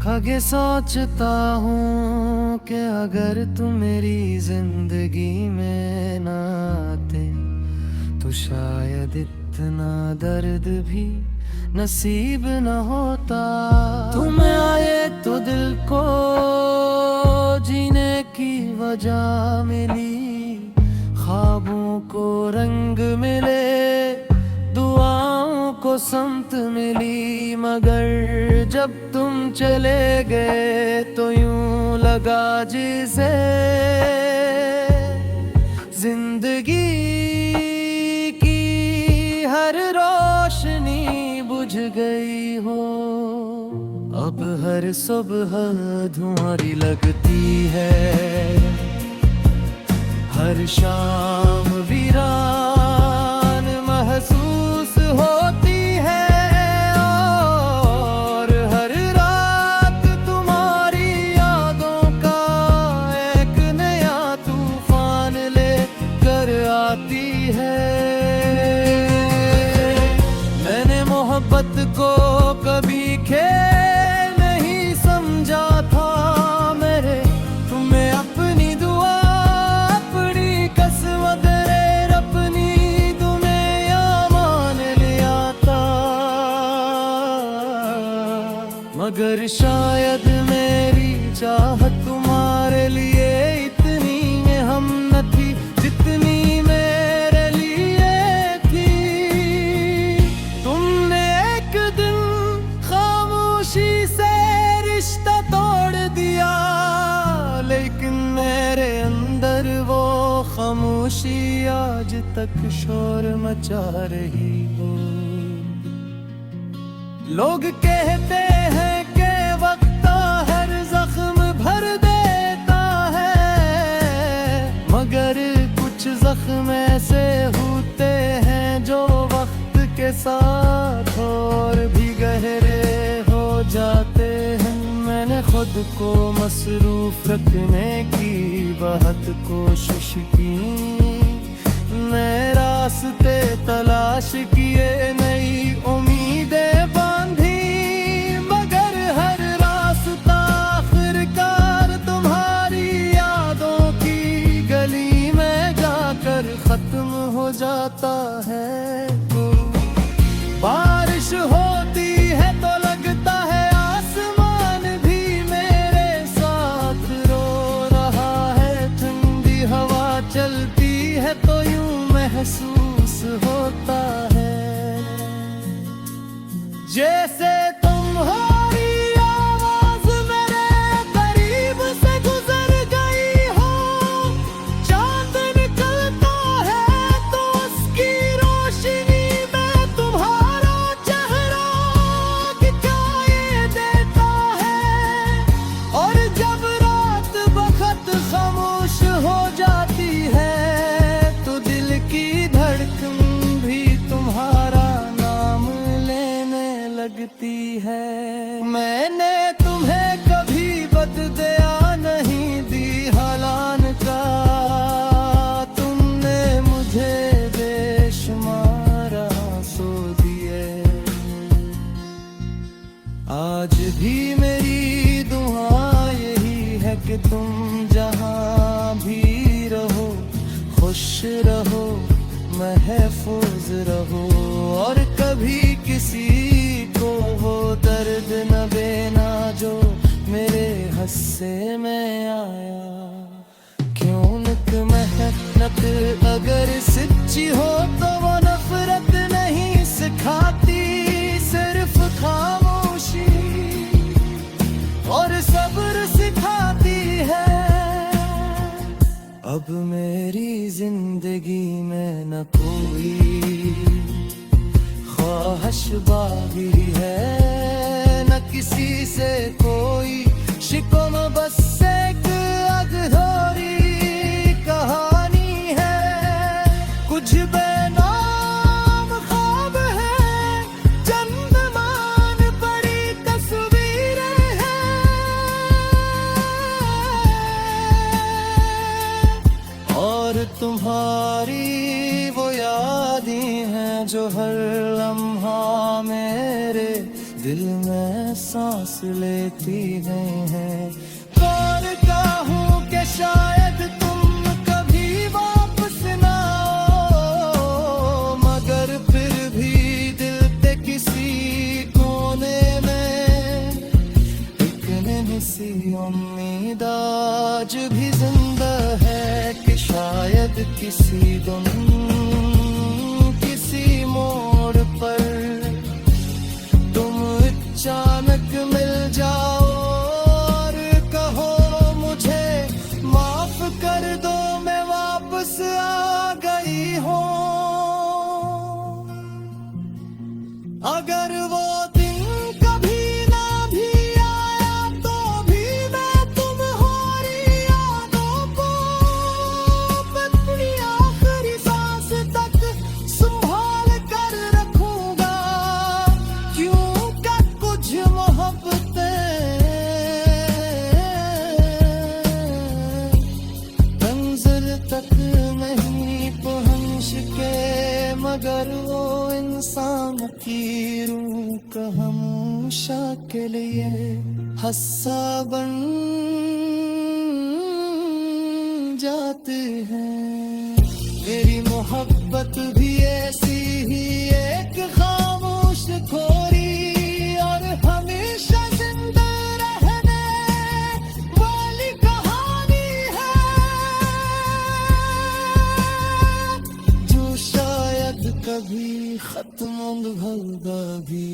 आगे सोचता हूँ कि अगर तुम मेरी जिंदगी में ना आते तो शायद इतना दर्द भी नसीब न होता। तुम आए तो दिल को जीने की वजह मिली, ख्वाबों को रंग मिले, दुआओं को समत मिली। मगर जब तुम चले गए तो यूं लगा जैसे जिंदगी की हर रोशनी बुझ गई हो। अब हर सुबह धुआंधारी लगती है, हर शाम वीरान महसूस होती है, और हर रात तुम्हारी यादों का एक नया तूफान ले कर आती है। मैंने मोहब्बत को कभी खेल नहीं समझा था, मेरे तुम्हें अपनी दुआ अपनी कसमत अपनी तुम्हें या मान लिया था। मगर शायद मेरी चाहत तुम्हारे लिए इतनी हम न थी जितनी मेरे लिए थी। तुमने एक दिन खामोशी से रिश्ता तोड़ दिया, लेकिन मेरे अंदर वो खामोशी आज तक शोर मचा रही हो। लोग कहते हैं कि वक्त हर जख्म भर देता है, मगर कुछ जख्म ऐसे होते हैं जो वक्त के साथ और भी गहरे हो जाते हैं। मैंने खुद को मसरूफ रखने की बहुत कोशिश की, नए रास्ते तलाश किए, नई उम्मीदें बांधी, मगर हर रास्ता आखिरकार तुम्हारी यादों की गली में जाकर खत्म हो जाता है। तो बारिश होती है तो लगता है आसमान भी मेरे साथ रो रहा है, ठंडी हवा चलती है तो यूं महसूस होता है जैसे तुम्हारी आवाज मेरे करीब से गुजर गई हो। चांद निकलता है तो उसकी रोशनी में तुम्हारा चेहरा दिखाई देता है, और जब रात बखत खामोश हो जाती है तो दिल की धड़कन भी तुम्हारा नाम लेने लगती है। मैंने तुम्हें कभी बददुआ नहीं दी हालान का, तुमने मुझे बेशुमार आंसू दिए। आज भी मेरी दुआ यही है कि तुम जहां भी रहो खुश रहो, महफूज रहो, और कभी किसी को वो दर्द न देना जो मेरे हिस्से में आया। क्यों मेहनत अगर सच्ची हो तो वो नफरत नहीं सिखाती, सिर्फ खामोशी और सब्र सिखाती है। अब मेरी जिंदगी में न कोई ख्वाहिश बाकी है, न किसी से कोई शिकवा, बस एक अधूरी कहानी है। कुछ बेनाम ख्वाब है, चंद मान पड़ी तस्वीरें हैं, और तुम्हारी वो यादें हैं जो हर लम्हा मेरे दिल में सांस लेती हैं। करता हूँ कि शायद तुम कभी वापस ना आओ, मगर फिर भी दिल के किसी कोने में एक नन्ही सी उम्मीद आज भी जिंदा है कि शायद किसी दिन किसी मोड़ पर तुम अचानक मिल जाओ और कहो मुझे माफ कर दो, मैं वापस आ गई हूँ। अगर वो दिन कभी ना भी आया तो भी मैं तुम्हारी यादों को अपनी आखिरी सांस तक संभाल कर रखूंगा, क्योंकि कुछ मोहब्बतें मंजिल तक नहीं पहुंच के, मगर वो इंसान की रूह का हमेशा के लिए हस्सा बन जाते हैं। मेरी मोहब्बत भी ऐसी ही एक खामोश खोरी और हमेशा जिंदा रहने वाली कहानी है, जो शायद कभी खत्म होगा भी